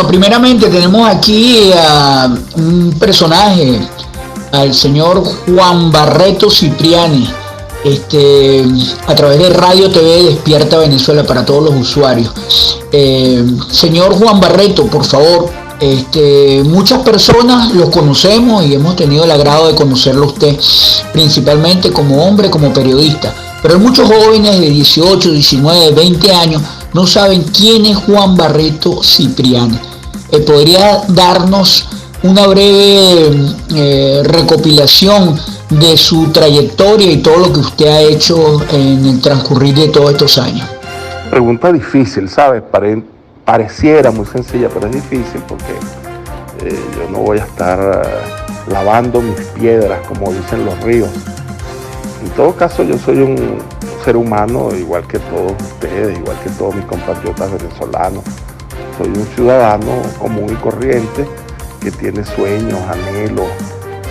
primeramente tenemos aquí a un personaje, al señor Juan Barreto Cipriani, a través de Radio TV Despierta Venezuela para todos los usuarios. Señor Juan Barreto, por favor, muchas personas lo conocemos y hemos tenido el agrado de conocerlo a usted, principalmente como hombre, como periodista. Pero hay muchos jóvenes de 18, 19, 20 años no saben quién es Juan Barreto Cipriani. ¿Podría darnos una breve recopilación de su trayectoria y todo lo que usted ha hecho en el transcurrir de todos estos años? Pregunta difícil, ¿sabes? Pareciera muy sencilla, pero es difícil porque yo no voy a estar lavando mis piedras, como dicen los ríos. En todo caso, yo soy un ser humano igual que todos ustedes, igual que todos mis compatriotas venezolanos. Soy un ciudadano común y corriente que tiene sueños, anhelos,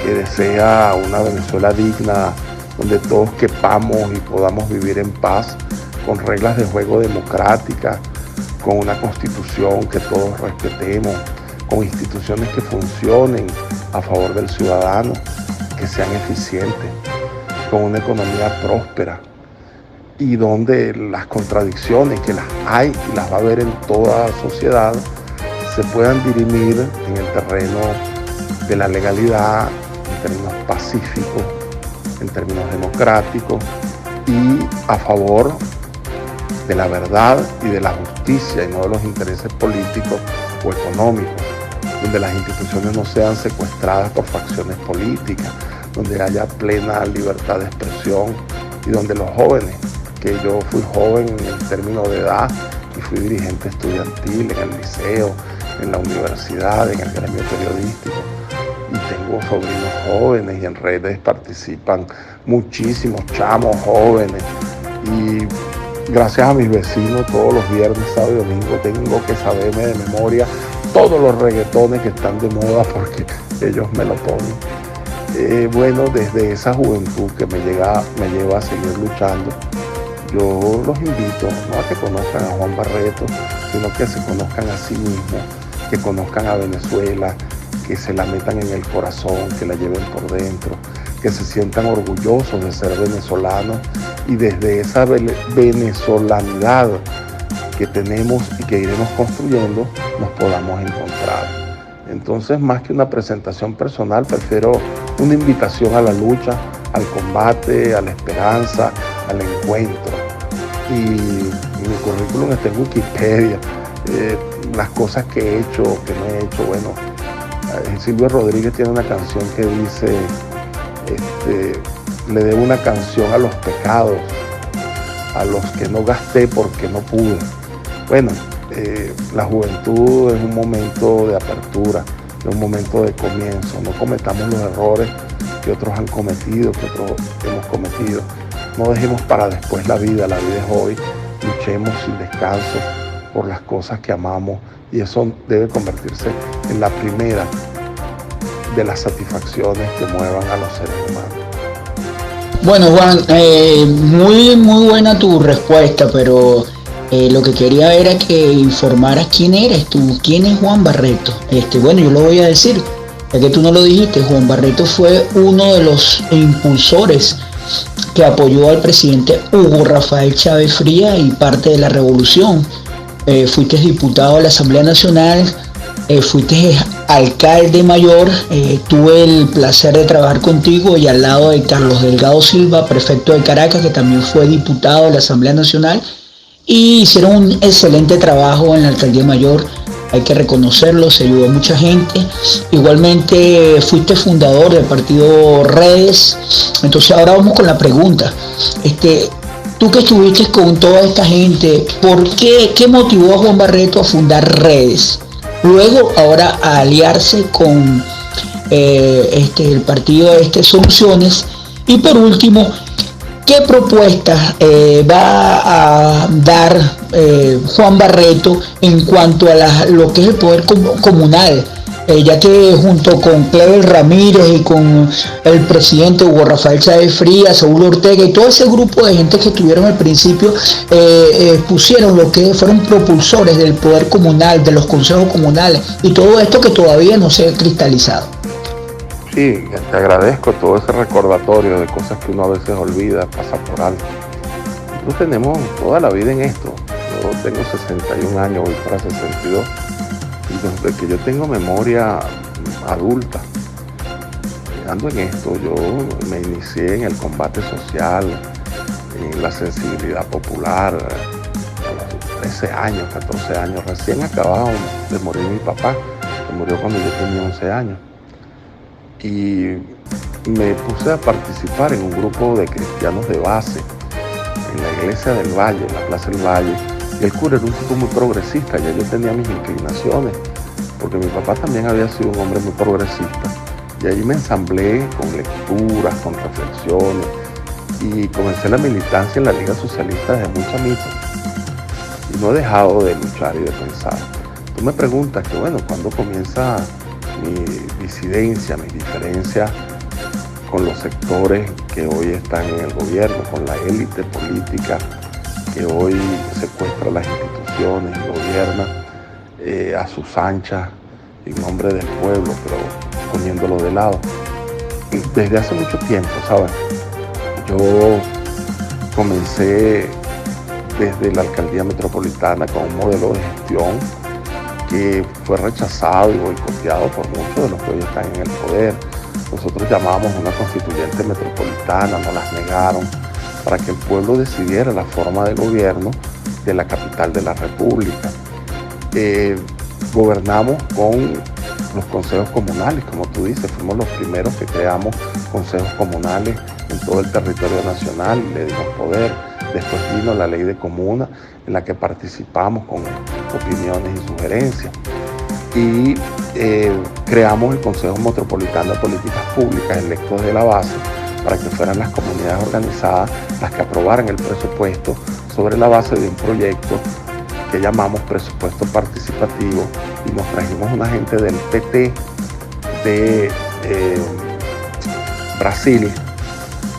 que desea una Venezuela digna, donde todos quepamos y podamos vivir en paz, con reglas de juego democráticas, con una constitución que todos respetemos, con instituciones que funcionen a favor del ciudadano, que sean eficientes, con una economía próspera y donde las contradicciones, que las hay y las va a haber en toda sociedad, se puedan dirimir en el terreno de la legalidad, en términos pacíficos, en términos democráticos y a favor de la verdad y de la justicia y no de los intereses políticos o económicos, donde las instituciones no sean secuestradas por facciones políticas, donde haya plena libertad de expresión y donde los jóvenes, que yo fui joven en el término de edad y fui dirigente estudiantil en el liceo, en la universidad, en el gremio periodístico, y tengo sobrinos jóvenes y en redes participan muchísimos chamos jóvenes, y gracias a mis vecinos todos los viernes, sábado y domingo tengo que saberme de memoria todos los reggaetones que están de moda porque ellos me lo ponen. Bueno, desde esa juventud que me lleva a seguir luchando, yo los invito no a que conozcan a Juan Barreto, sino que se conozcan a sí mismos, que conozcan a Venezuela, que se la metan en el corazón, que la lleven por dentro, que se sientan orgullosos de ser venezolanos y desde esa venezolanidad que tenemos y que iremos construyendo, nos podamos encontrar. Entonces, más que una presentación personal, prefiero una invitación a la lucha, al combate, a la esperanza, al encuentro. Y mi currículum está en Wikipedia, las cosas que he hecho, que no he hecho. Bueno, Silvio Rodríguez tiene una canción que dice, le debo una canción a los pecados, a los que no gasté porque no pude. Bueno, la juventud es un momento de apertura, es un momento de comienzo. No cometamos los errores que otros han cometido, que otros hemos cometido. No dejemos para después la vida es hoy. Luchemos sin descanso por las cosas que amamos y eso debe convertirse en la primera de las satisfacciones que muevan a los seres humanos. Bueno, Juan, muy buena tu respuesta, pero lo que quería era que informaras quién eres tú, quién es Juan Barreto. Bueno, yo lo voy a decir, ya que tú no lo dijiste. Juan Barreto fue uno de los impulsores que apoyó al presidente Hugo Rafael Chávez Frías y parte de la revolución. Fuiste diputado de la Asamblea Nacional, fuiste alcalde mayor, tuve el placer de trabajar contigo y al lado de Carlos Delgado Silva, prefecto de Caracas, que también fue diputado de la Asamblea Nacional, y hicieron un excelente trabajo en la alcaldía mayor, hay que reconocerlo, se ayudó a mucha gente. Igualmente fuiste fundador del partido Redes. Entonces ahora vamos con la pregunta. Tú que estuviste con toda esta gente, ¿qué motivó a Juan Barreto a fundar Redes? Luego, ahora a aliarse con el partido Soluciones. Y por último, ¿qué propuestas va a dar Juan Barreto en cuanto a lo que es el poder comunal? ya que junto con Cleber Ramírez y con el presidente Hugo Rafael Chávez Frías, Saúl Ortega y todo ese grupo de gente que estuvieron al principio, pusieron lo que fueron propulsores del poder comunal, de los consejos comunales y todo esto que todavía no se ha cristalizado. Sí, te agradezco todo ese recordatorio de cosas que uno a veces olvida, pasa por alto. Nosotros tenemos toda la vida en esto. Yo tengo 61 años, voy para 62. Y desde que yo tengo memoria adulta, ando en esto, yo me inicié en el combate social, en la sensibilidad popular, a los 13 años, 14 años. Recién acababa de morir mi papá, que murió cuando yo tenía 11 años. Y me puse a participar en un grupo de cristianos de base, en la iglesia del Valle, en la Plaza del Valle. Y el cura era un tipo muy progresista, ya yo tenía mis inclinaciones, porque mi papá también había sido un hombre muy progresista. Y ahí me ensamblé con lecturas, con reflexiones, y comencé la militancia en la Liga Socialista desde muy chamito. Y no he dejado de luchar y de pensar. Tú me preguntas que, bueno, ¿cuándo comienza mi disidencia, mi diferencia con los sectores que hoy están en el gobierno, con la élite política que hoy secuestra las instituciones y gobierna a sus anchas en nombre del pueblo, pero poniéndolo de lado? Desde hace mucho tiempo, ¿sabes? Yo comencé desde la alcaldía metropolitana con un modelo de gestión que fue rechazado y boicoteado por muchos de los que hoy están en el poder. Nosotros llamábamos una constituyente metropolitana, nos las negaron, para que el pueblo decidiera la forma de gobierno de la capital de la República. Gobernamos con los consejos comunales, como tú dices, fuimos los primeros que creamos consejos comunales en todo el territorio nacional, le dimos poder. Después vino la ley de comuna, en la que participamos con opiniones y sugerencias. Y creamos el Consejo Metropolitano de Políticas Públicas, electos de la base, para que fueran las comunidades organizadas las que aprobaran el presupuesto sobre la base de un proyecto que llamamos presupuesto participativo, y nos trajimos una gente del PT de Brasil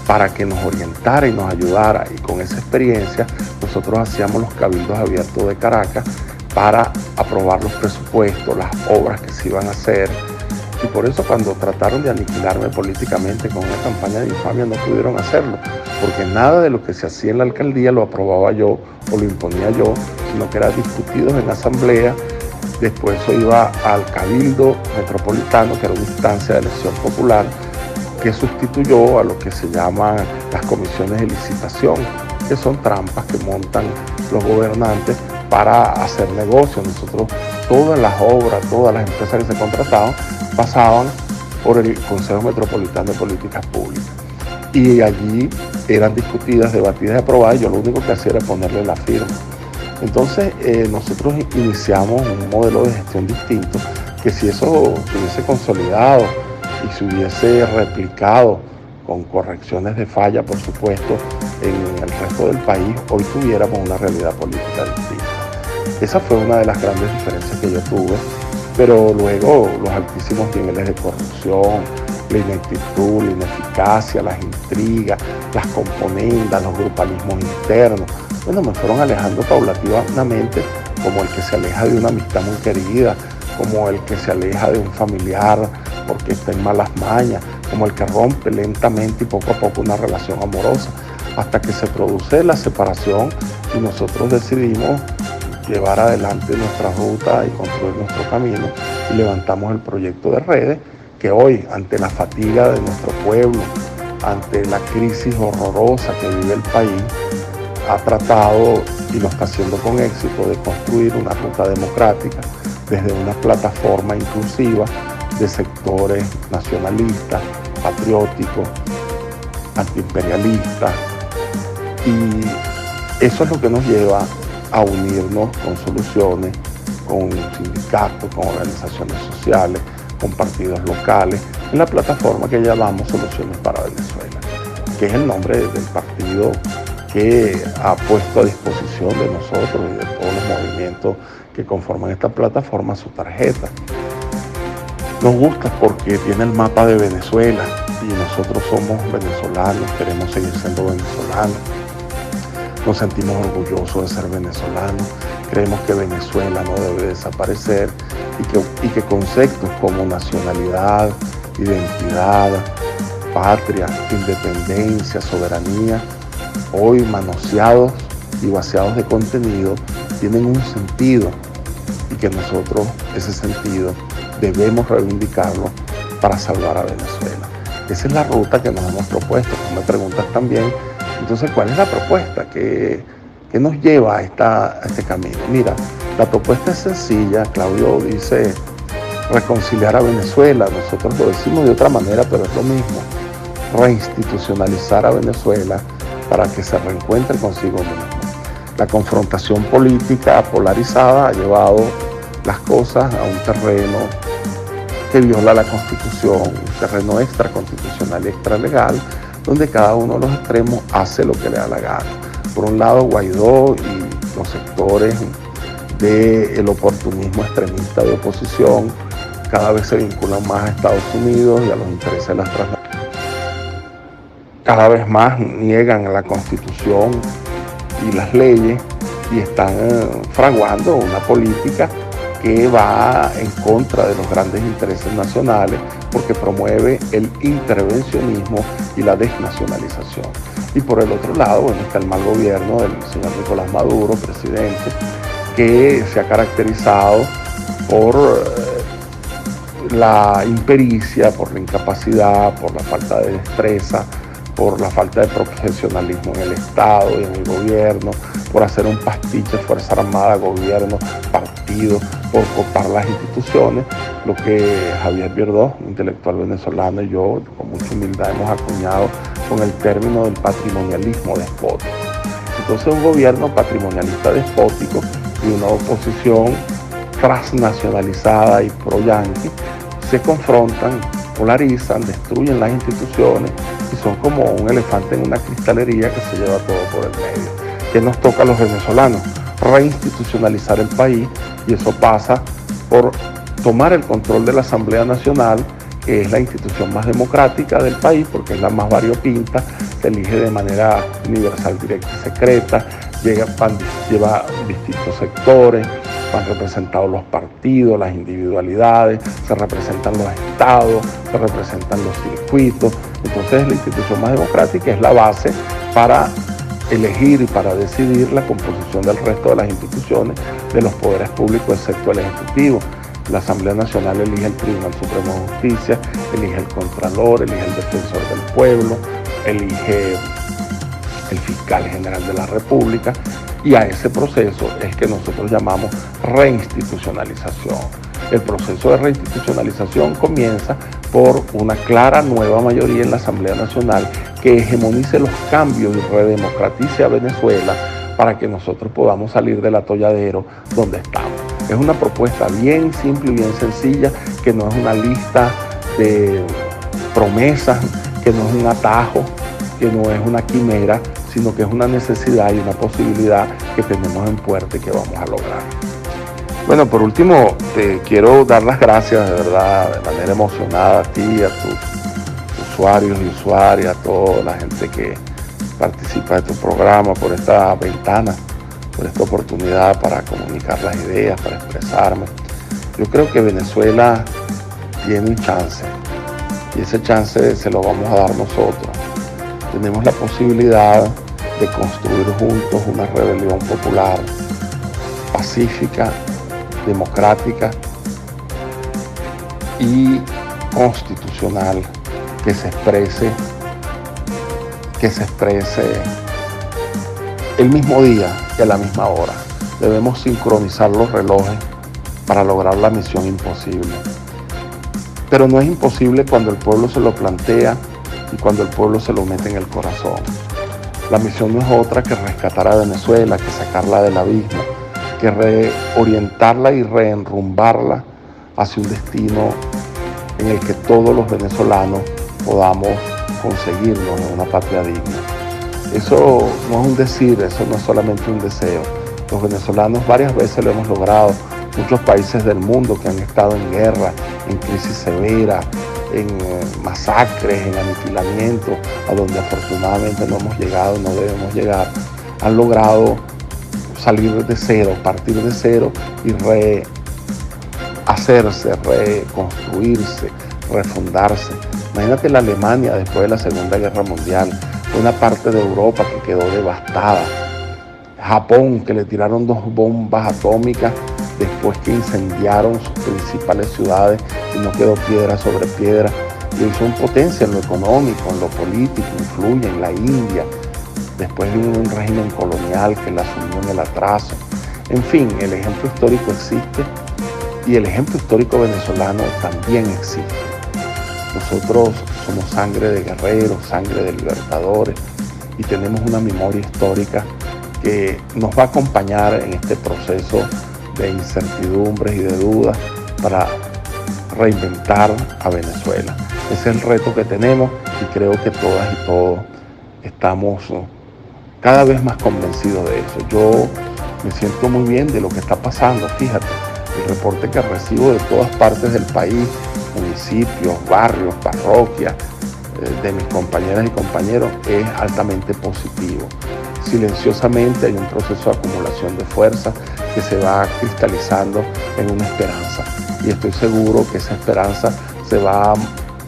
para que nos orientara y nos ayudara, y con esa experiencia nosotros hacíamos los cabildos abiertos de Caracas para aprobar los presupuestos, las obras que se iban a hacer. Y por eso cuando trataron de aniquilarme políticamente con una campaña de infamia no pudieron hacerlo, porque nada de lo que se hacía en la alcaldía lo aprobaba yo o lo imponía yo, sino que era discutido en asamblea. Después eso iba al Cabildo Metropolitano, que era una instancia de elección popular, que sustituyó a lo que se llaman las comisiones de licitación, que son trampas que montan los gobernantes para hacer negocios. Nosotros, todas las obras, todas las empresas que se contrataban, pasaban por el Consejo Metropolitano de Políticas Públicas. Y allí eran discutidas, debatidas y aprobadas, y yo lo único que hacía era ponerle la firma. Entonces, nosotros iniciamos un modelo de gestión distinto, que si eso se hubiese consolidado y se hubiese replicado con correcciones de falla, por supuesto, en el resto del país, hoy tuviéramos una realidad política distinta. Esa fue una de las grandes diferencias que yo tuve, pero luego los altísimos niveles de corrupción, la ineptitud, la ineficacia, las intrigas, las componendas, los grupalismos internos, bueno, me fueron alejando paulatinamente, como el que se aleja de una amistad muy querida, como el que se aleja de un familiar porque está en malas mañas, como el que rompe lentamente y poco a poco una relación amorosa, hasta que se produce la separación y nosotros decidimos llevar adelante nuestra ruta y construir nuestro camino, y levantamos el proyecto de redes, que hoy, ante la fatiga de nuestro pueblo, ante la crisis horrorosa que vive el país, ha tratado, y lo está haciendo con éxito, de construir una ruta democrática desde una plataforma inclusiva de sectores nacionalistas, patrióticos, antiimperialistas, y eso es lo que nos lleva a unirnos con soluciones, con sindicatos, con organizaciones sociales, con partidos locales, en la plataforma que llamamos Soluciones para Venezuela, que es el nombre del partido que ha puesto a disposición de nosotros y de todos los movimientos que conforman esta plataforma su tarjeta. Nos gusta porque tiene el mapa de Venezuela y nosotros somos venezolanos, queremos seguir siendo venezolanos. Nos sentimos orgullosos de ser venezolanos, creemos que Venezuela no debe desaparecer y que conceptos como nacionalidad, identidad, patria, independencia, soberanía, hoy manoseados y vaciados de contenido, tienen un sentido y que nosotros ese sentido debemos reivindicarlo para salvar a Venezuela. Esa es la ruta que nos hemos propuesto. Tú me preguntas también, entonces, ¿cuál es la propuesta que nos lleva a este camino? Mira, la propuesta es sencilla. Claudio dice reconciliar a Venezuela. Nosotros lo decimos de otra manera, pero es lo mismo. Reinstitucionalizar a Venezuela para que se reencuentre consigo mismo. La confrontación política polarizada ha llevado las cosas a un terreno que viola la Constitución, un terreno extraconstitucional y extralegal, donde cada uno de los extremos hace lo que le da la gana. Por un lado, Guaidó y los sectores del oportunismo extremista de oposición cada vez se vinculan más a Estados Unidos y a los intereses de las transnacionales. Cada vez más niegan la Constitución y las leyes y están fraguando una política que va en contra de los grandes intereses nacionales porque promueve el intervencionismo y la desnacionalización. Y por el otro lado, bueno, está el mal gobierno del señor Nicolás Maduro, presidente, que se ha caracterizado por la impericia, por la incapacidad, por la falta de destreza, por la falta de profesionalismo en el Estado y en el gobierno, por hacer un pastiche Fuerza Armada, gobierno, partido, por copar las instituciones, lo que Javier Bierdós, intelectual venezolano, y yo con mucha humildad hemos acuñado con el término del patrimonialismo despótico. Entonces un gobierno patrimonialista despótico y una oposición transnacionalizada y pro-yanqui se confrontan, polarizan, destruyen las instituciones y son como un elefante en una cristalería que se lleva todo por el medio. ¿Qué nos toca a los venezolanos? Reinstitucionalizar el país, y eso pasa por tomar el control de la Asamblea Nacional, que es la institución más democrática del país porque es la más variopinta, se elige de manera universal, directa y secreta, lleva distintos sectores, van representados los partidos, las individualidades, se representan los estados, se representan los circuitos. Entonces es la institución más democrática, es la base para elegir y para decidir la composición del resto de las instituciones, de los poderes públicos, excepto el Ejecutivo. La Asamblea Nacional elige el Tribunal Supremo de Justicia, elige el Contralor, elige el Defensor del Pueblo, elige el Fiscal General de la República, y a ese proceso es que nosotros llamamos reinstitucionalización. El proceso de reinstitucionalización comienza por una clara nueva mayoría en la Asamblea Nacional que hegemonice los cambios y redemocratice a Venezuela para que nosotros podamos salir del atolladero donde estamos. Es una propuesta bien simple y bien sencilla, que no es una lista de promesas, que no es un atajo, que no es una quimera, sino que es una necesidad y una posibilidad que tenemos en puerta y que vamos a lograr. Bueno, por último, te quiero dar las gracias de verdad, de manera emocionada a ti, a tus usuarios y usuarias, a toda la gente que participa de tu programa, por esta ventana, por esta oportunidad para comunicar las ideas, para expresarme. Yo creo que Venezuela tiene un chance y ese chance se lo vamos a dar nosotros. Tenemos la posibilidad de construir juntos una rebelión popular, pacífica, democrática y constitucional que se exprese el mismo día y a la misma hora. Debemos sincronizar los relojes para lograr la misión imposible. Pero no es imposible cuando el pueblo se lo plantea y cuando el pueblo se lo mete en el corazón. La misión no es otra que rescatar a Venezuela, que sacarla del abismo, que reorientarla y reenrumbarla hacia un destino en el que todos los venezolanos podamos conseguirnos en una patria digna. Eso no es un decir, eso no es solamente un deseo. Los venezolanos varias veces lo hemos logrado, muchos países del mundo que han estado en guerra, en crisis severa, en masacres, en aniquilamiento, a donde afortunadamente no hemos llegado, no debemos llegar, han logrado salir de cero, partir de cero y rehacerse, reconstruirse, refundarse. Imagínate la Alemania después de la Segunda Guerra Mundial, una parte de Europa que quedó devastada. Japón, que le tiraron 2 bombas atómicas después que incendiaron sus principales ciudades y no quedó piedra sobre piedra. Y hoy son potencia en lo económico, en lo político, influyen en la India. Después vino un régimen colonial que la sumió en el atraso. En fin, el ejemplo histórico existe y el ejemplo histórico venezolano también existe. Nosotros somos sangre de guerreros, sangre de libertadores y tenemos una memoria histórica que nos va a acompañar en este proceso de incertidumbres y de dudas para reinventar a Venezuela. Ese es el reto que tenemos y creo que todas y todos estamos cada vez más convencidos de eso. Yo me siento muy bien de lo que está pasando. Fíjate, el reporte que recibo de todas partes del país, municipios, barrios, parroquias, de mis compañeras y compañeros, es altamente positivo. Silenciosamente hay un proceso de acumulación de fuerza que se va cristalizando en una esperanza. Y estoy seguro que esa esperanza se va a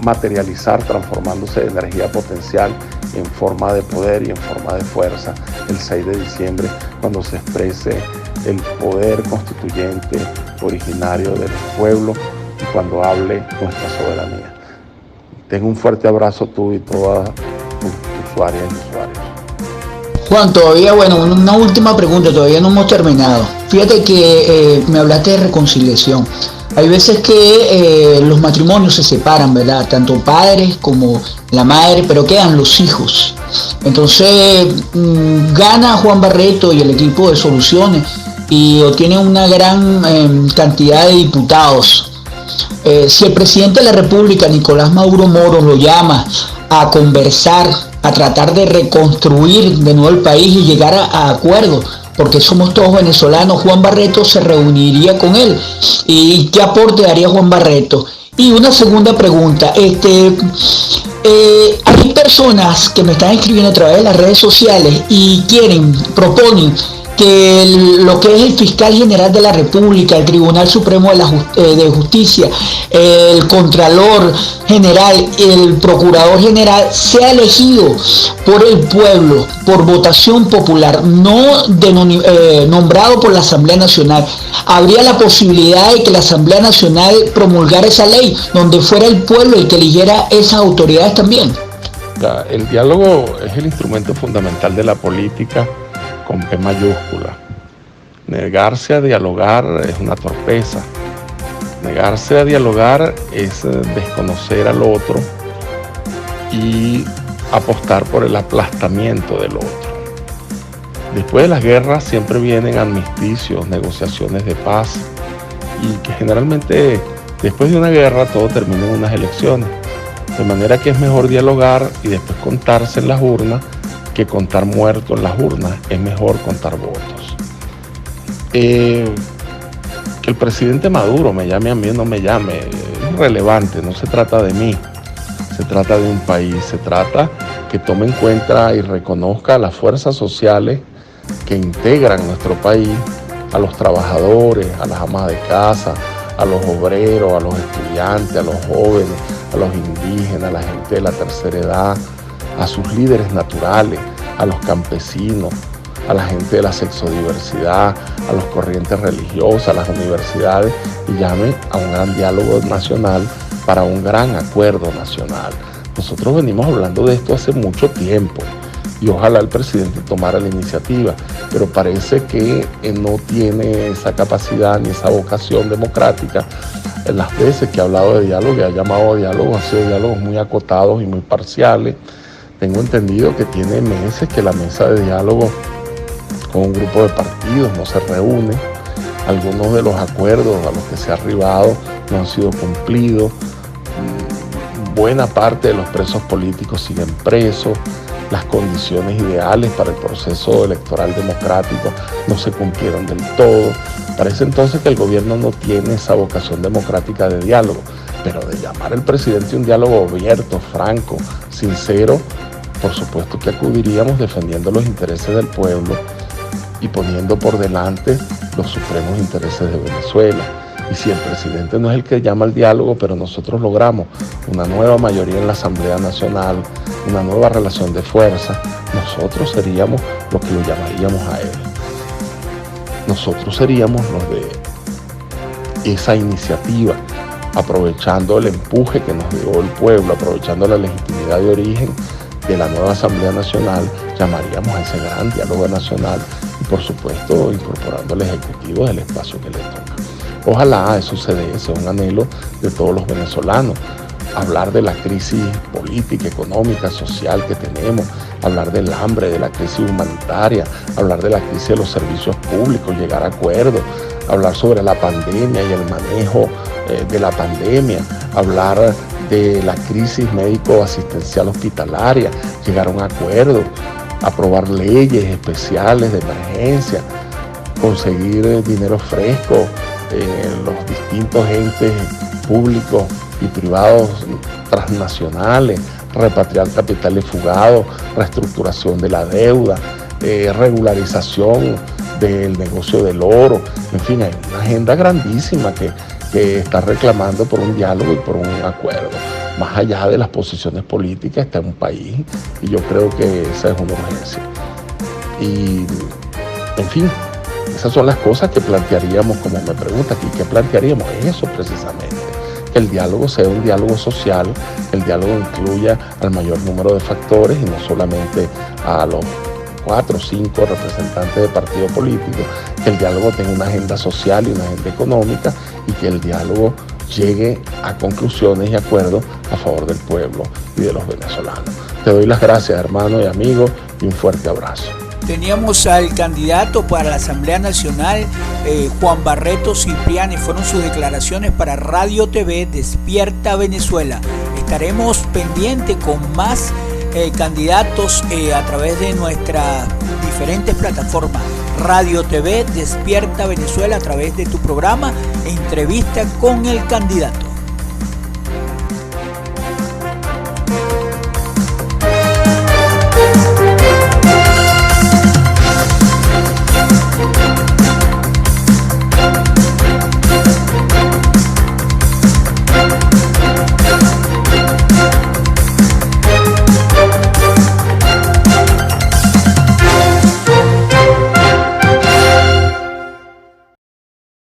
materializar transformándose en energía potencial en forma de poder y en forma de fuerza el 6 de diciembre, cuando se exprese el poder constituyente originario de los pueblos y cuando hable nuestra soberanía. Tengo un fuerte abrazo tú y todas tus usuarias y usuarios. Juan, todavía, una última pregunta, todavía no hemos terminado. Fíjate que me hablaste de reconciliación. Hay veces que los matrimonios se separan, ¿verdad? Tanto padres como la madre, pero quedan los hijos. Entonces, gana Juan Barreto y el equipo de Soluciones y obtiene una gran cantidad de diputados. Si el presidente de la República, Nicolás Maduro Moros, lo llama a conversar, a tratar de reconstruir de nuevo el país y llegar a acuerdos, porque somos todos venezolanos, Juan Barreto se reuniría con él. ¿Y qué aporte daría Juan Barreto? Y una segunda pregunta, hay personas que me están escribiendo a través de las redes sociales y proponen que lo que es el fiscal general de la República, el Tribunal Supremo de Justicia, el Contralor General, el Procurador General, sea elegido por el pueblo, por votación popular, no nombrado por la Asamblea Nacional. Habría la posibilidad de que la Asamblea Nacional promulgara esa ley, donde fuera el pueblo el que eligiera esas autoridades también. El diálogo es el instrumento fundamental de la política, con P mayúscula. Negarse a dialogar es una torpeza. Negarse a dialogar es desconocer al otro y apostar por el aplastamiento del otro. Después de las guerras siempre vienen armisticios, negociaciones de paz y que generalmente después de una guerra todo termina en unas elecciones. De manera que es mejor dialogar y después contarse en las urnas que contar muertos en las urnas. Es mejor contar votos. Que el presidente Maduro me llame a mí o no me llame es irrelevante, no se trata de mí, se trata de un país, se trata que tome en cuenta y reconozca a las fuerzas sociales que integran nuestro país, a los trabajadores, a las amas de casa, a los obreros, a los estudiantes, a los jóvenes, a los indígenas, a la gente de la tercera edad, a sus líderes naturales, a los campesinos, a la gente de la sexodiversidad, a las corrientes religiosas, a las universidades, y llame a un gran diálogo nacional para un gran acuerdo nacional. Nosotros venimos hablando de esto hace mucho tiempo y ojalá el presidente tomara la iniciativa, pero parece que no tiene esa capacidad ni esa vocación democrática. En las veces que ha hablado de diálogo, que ha llamado a diálogo, han sido diálogos muy acotados y muy parciales. Tengo entendido que tiene meses que la mesa de diálogo con un grupo de partidos no se reúne. Algunos de los acuerdos a los que se ha arribado no han sido cumplidos. Buena parte de los presos políticos siguen presos. Las condiciones ideales para el proceso electoral democrático no se cumplieron del todo. Parece entonces que el gobierno no tiene esa vocación democrática de diálogo, pero de llamar al presidente a un diálogo abierto, franco, sincero, por supuesto que acudiríamos defendiendo los intereses del pueblo y poniendo por delante los supremos intereses de Venezuela. Y si el presidente no es el que llama al diálogo, pero nosotros logramos una nueva mayoría en la Asamblea Nacional, una nueva relación de fuerza, nosotros seríamos los que lo llamaríamos a él. Nosotros seríamos los de esa iniciativa, aprovechando el empuje que nos dio el pueblo, aprovechando la legitimidad de origen de la nueva Asamblea Nacional, llamaríamos a ese gran diálogo nacional y por supuesto incorporando al Ejecutivo del espacio que le toca. Ojalá eso se dé, sea un anhelo de todos los venezolanos. Hablar de la crisis política, económica, social que tenemos, hablar del hambre, de la crisis humanitaria, hablar de la crisis de los servicios públicos, llegar a acuerdos, hablar sobre la pandemia y el manejo de la pandemia, hablar de la crisis médico-asistencial hospitalaria, llegar a un acuerdo, aprobar leyes especiales de emergencia, conseguir dinero fresco en los distintos entes públicos y privados transnacionales, repatriar capitales fugados, reestructuración de la deuda, regularización del negocio del oro, en fin, hay una agenda grandísima que está reclamando por un diálogo y por un acuerdo. Más allá de las posiciones políticas está un país y yo creo que esa es una urgencia. Y, en fin, esas son las cosas que plantearíamos, como me pregunta aquí, ¿qué plantearíamos? Eso precisamente, que el diálogo sea un diálogo social, el diálogo incluya al mayor número de factores y no solamente a los 4 o 5 representantes de partidos políticos, que el diálogo tenga una agenda social y una agenda económica y que el diálogo llegue a conclusiones y acuerdos a favor del pueblo y de los venezolanos. Te doy las gracias, hermano y amigo, y un fuerte abrazo. Teníamos al candidato para la Asamblea Nacional, Juan Barreto Cipriani. Fueron sus declaraciones para Radio TV Despierta Venezuela. Estaremos pendientes con más candidatos a través de nuestras diferentes plataformas. Radio TV Despierta Venezuela, a través de tu programa Entrevista con el Candidato.